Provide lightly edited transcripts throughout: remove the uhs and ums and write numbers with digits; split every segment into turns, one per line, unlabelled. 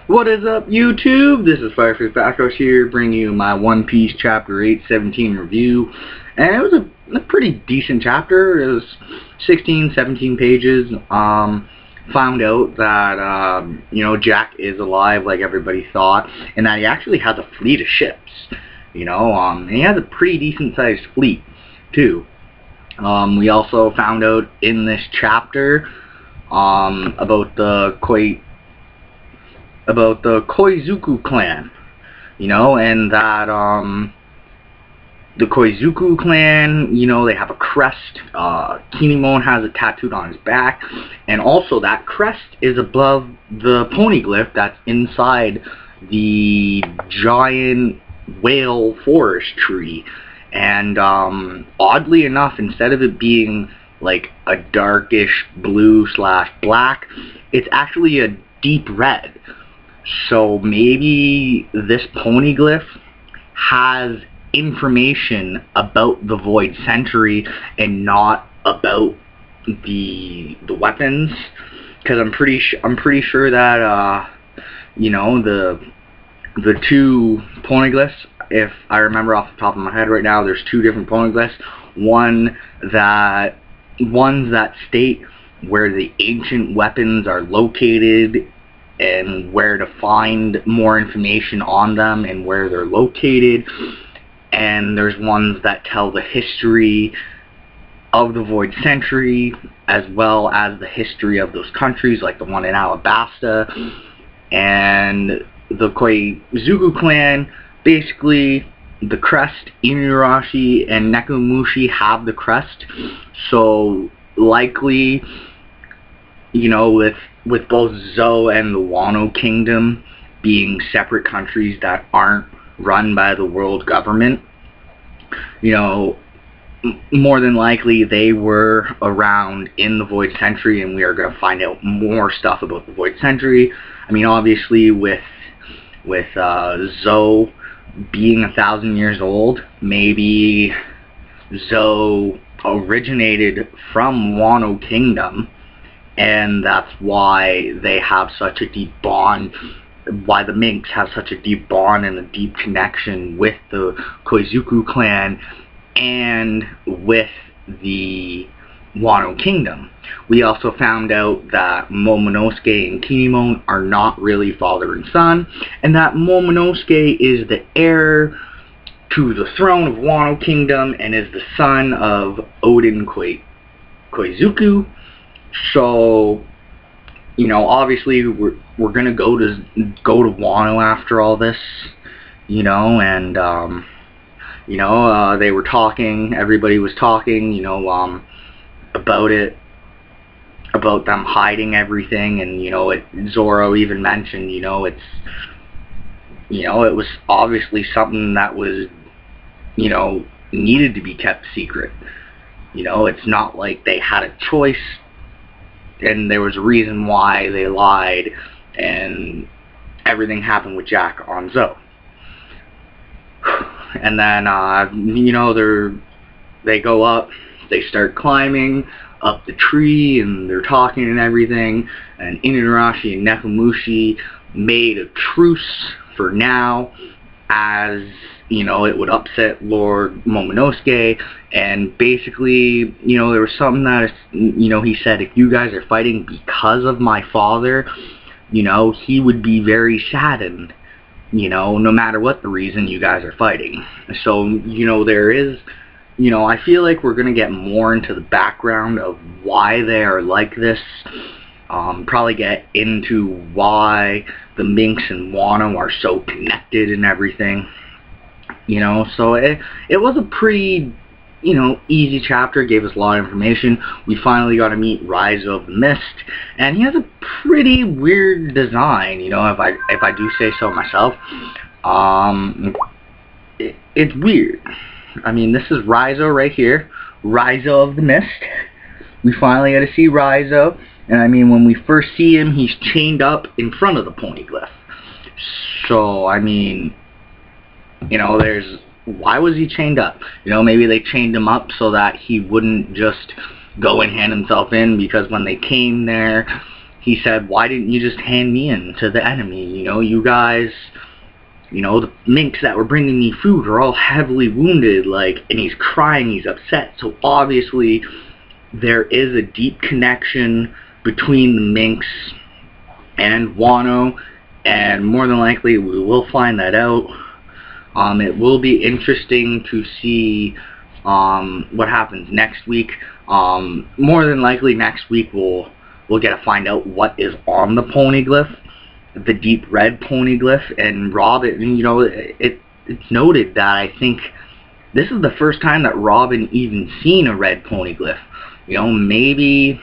What is up, YouTube? This is Fireface Backhouse here, bringing you my One Piece Chapter 817 review. And it was a pretty decent chapter. It was 16, 17 pages. Found out that, Jack is alive like everybody thought, and that he actually has a fleet of ships. And he has a pretty decent-sized fleet, too. We also found out in this chapter about the Kouzuki clan, and that the Kouzuki clan, they have a crest. Kinemon has it tattooed on his back, and also that crest is above the Poneglyph that's inside the giant whale forest tree. And oddly enough, instead of it being like a darkish blue/black, it's actually a deep red. So maybe this Poneglyph has information about the Void Century and not about the weapons, because I'm pretty sure that the two Poneglyphs, if I remember off the top of my head right now, there's two different Poneglyphs. Ones that state where the ancient weapons are located and where to find more information on them and where they're located. And there's ones that tell the history of the Void Century, as well as the history of those countries, like the one in Alabasta. And the Kouzuki clan, basically, the crest, Inuyarashi and Nekomamushi have the crest. So likely, with both Zou and the Wano Kingdom being separate countries that aren't run by the world government, more than likely they were around in the Void Century, and we are going to find out more stuff about the Void Century. I mean, obviously with Zou being 1,000 years old, maybe Zou originated from Wano Kingdom, and that's why they have such a deep bond, why the Minks have such a deep bond and a deep connection with the Kouzuki clan and with the Wano Kingdom. We also found out that Momonosuke and Kinemon are not really father and son, and that Momonosuke is the heir to the throne of Wano Kingdom and is the son of Oden Kouzuki. So, obviously we're gonna go to Wano after all this, and they were talking, everybody was talking, about them hiding everything, and Zoro even mentioned, it was obviously something that was, needed to be kept secret. It's not like they had a choice, and there was a reason why they lied, and everything happened with Jack on Zou. And then, they go up, they start climbing up the tree, and they're talking and everything, and Inuyarashi and Nekomamushi made a truce for now, as it would upset Lord Momonosuke. And basically, there was something that, he said, if you guys are fighting because of my father, he would be very saddened, no matter what the reason you guys are fighting. So, there is, I feel like we're going to get more into the background of why they are like this. Probably get into why the Minks and Wano are so connected and everything. So it was a pretty, easy chapter. Gave us a lot of information. We finally got to meet Raizou of the Mist, and he has a pretty weird design, if I do say so myself. It's weird. I mean, this is Raizou right here, Raizou of the Mist. We finally got to see Raizou, and I mean, when we first see him, he's chained up in front of the Poneglyph. So, I mean, why was he chained up? Maybe they chained him up so that he wouldn't just go and hand himself in, because when they came there, he said, why didn't you just hand me in to the enemy? You know, you guys, you know, the minks that were bringing me food are all heavily wounded, like, and he's crying, he's upset. So obviously there is a deep connection between the minks and Wano, and more than likely we will find that out. It will be interesting to see what happens next week. More than likely next week we'll get to find out what is on the Poneglyph, the deep red Poneglyph. And Robin, you know, it's noted that I think this is the first time that Robin even seen a red Poneglyph. You know, maybe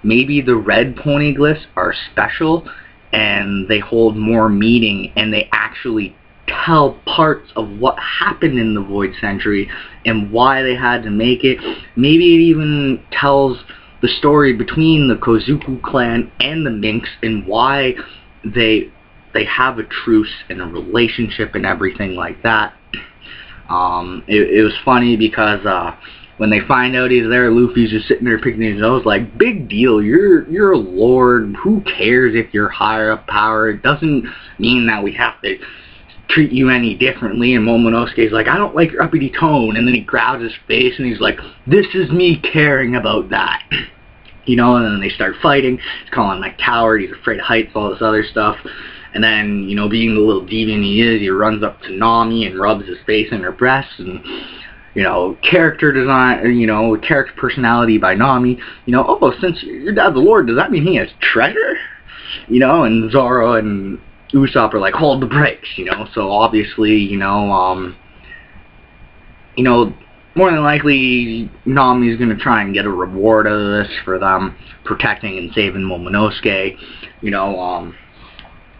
the red Poneglyphs are special and they hold more meaning and they actually tell parts of what happened in the Void Century and why they had to make it. Maybe it even tells the story between the Kouzuki clan and the minks and why they have a truce and a relationship and everything like that. It was funny because when they find out he's there, Luffy's just sitting there picking his nose like, big deal, you're a lord, who cares if you're higher up power, it doesn't mean that we have to treat you any differently. And Momonosuke's like, I don't like your uppity tone, and then he grabs his face and he's like, this is me caring about that. You know, and then they start fighting. He's calling him like coward, he's afraid of heights, all this other stuff. And then, you know, being the little deviant he is, he runs up to Nami and rubs his face in her breast. And, you know, character design, you know, character personality by Nami. You know, oh, since your dad's a lord, does that mean he has treasure? You know, and Zoro and Usopp are like, hold the brakes, you know. So obviously, you know, more than likely Nami's gonna try and get a reward out of this for them protecting and saving Momonosuke. You know,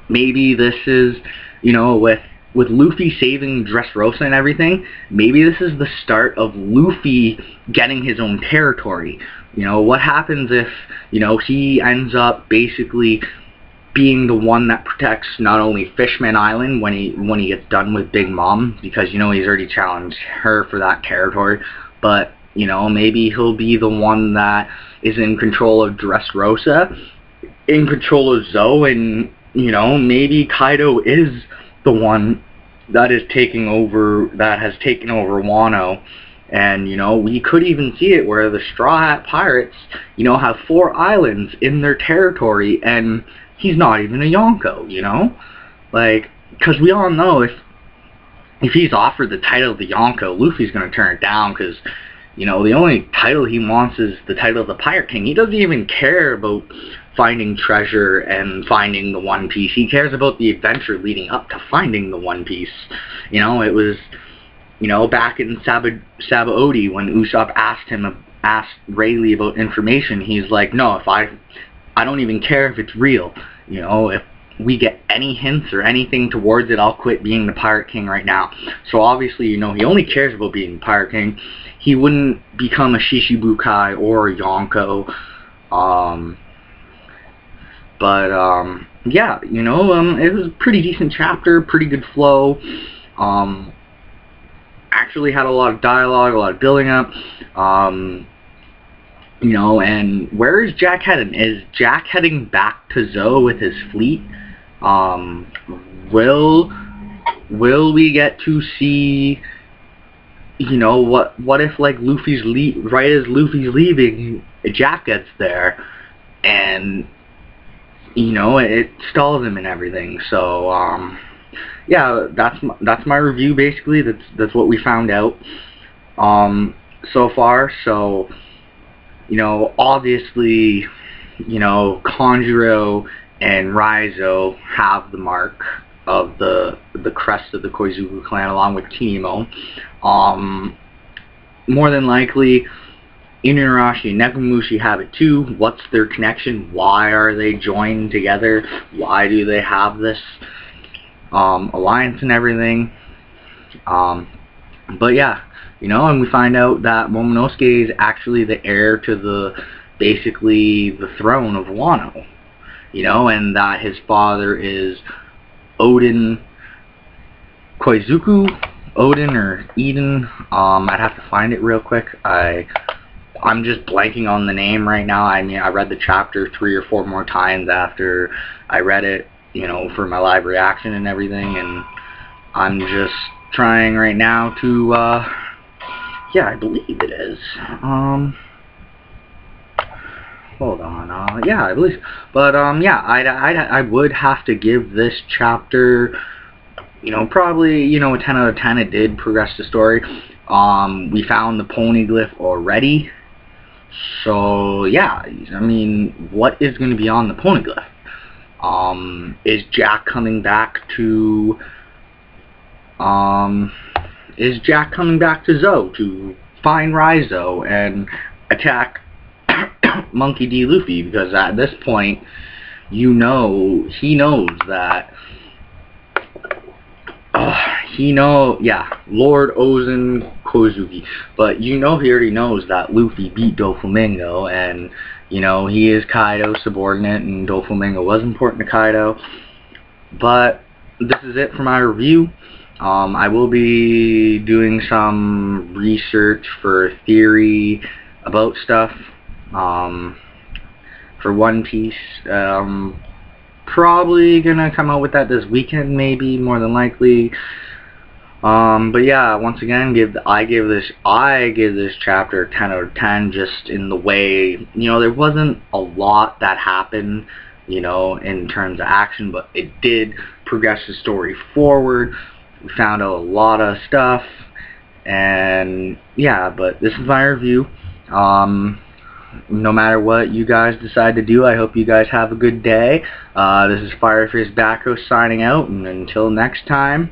maybe this is, you know, with Luffy saving Dressrosa and everything, maybe this is the start of Luffy getting his own territory. You know, what happens if, you know, he ends up basically being the one that protects not only Fishman Island when he gets done with Big Mom, because, you know, he's already challenged her for that territory, but, you know, maybe he'll be the one that is in control of Dressrosa, in control of Zoe, and, you know, maybe Kaido is the one that is taking over, that has taken over Wano. And, you know, we could even see it where the Straw Hat Pirates, you know, have 4 islands in their territory, and he's not even a Yonko, you know? Like, because we all know if he's offered the title of the Yonko, Luffy's going to turn it down, because, you know, the only title he wants is the title of the Pirate King. He doesn't even care about finding treasure and finding the One Piece. He cares about the adventure leading up to finding the One Piece. You know, it was, you know, back in Sabaody when Usopp asked Rayleigh about information, he's like, no, if I don't even care if it's real. You know, if we get any hints or anything towards it, I'll quit being the Pirate King right now. So obviously, you know, he only cares about being the Pirate King. He wouldn't become a Shishibukai or a Yonko. Yeah, you know, it was a pretty decent chapter, pretty good flow. Actually had a lot of dialogue, a lot of building up. You know, and where is Jack heading? Is Jack heading back to Zoe with his fleet? Will we get to see, you know, what if, like, right as Luffy's leaving, Jack gets there, and, you know, it stalls him and everything. So, yeah, that's my review, basically. That's what we found out, so far. So, you know, obviously, you know, Kanjuro and Raizou have the mark of the crest of the Kouzuki clan along with Kinemo. More than likely, Inuyasha and Nekomamushi have it too. What's their connection? Why are they joined together? Why do they have this alliance and everything? But yeah, you know, and we find out that Momonosuke is actually the heir to basically the throne of Wano, you know, and that his father is Odin Koizuku, Odin or Eden. I'd have to find it real quick. I I'm just blanking on the name right now. I mean, I read the chapter 3 or 4 more times after I read it, you know, for my live reaction and everything, and I'm just trying right now to, yeah, I believe it is. Hold on, yeah, I believe, but, yeah, I would have to give this chapter, you know, probably, you know, a 10 out of 10. It did progress the story. We found the Poneglyph already, so, yeah, I mean, what is going to be on the Poneglyph? Is Jack coming back to, Zou to find Raizou and attack Monkey D. Luffy? Because at this point, you know, he knows that, yeah, Lord Ozen Kouzuki, but you know he already knows that Luffy beat Doflamingo, and, you know, he is Kaido's subordinate, and Doflamingo was important to Kaido. But this is it for my review. I will be doing some research for theory about stuff, for One Piece. Probably gonna come out with that this weekend, maybe, more than likely. But yeah, once again, I give this chapter a 10 out of 10, just in the way, you know, there wasn't a lot that happened, you know, in terms of action, but it did progress the story forward. We found out a lot of stuff, and yeah, but this is my review. No matter what you guys decide to do, I hope you guys have a good day. This is Fireface Backo signing out, and until next time,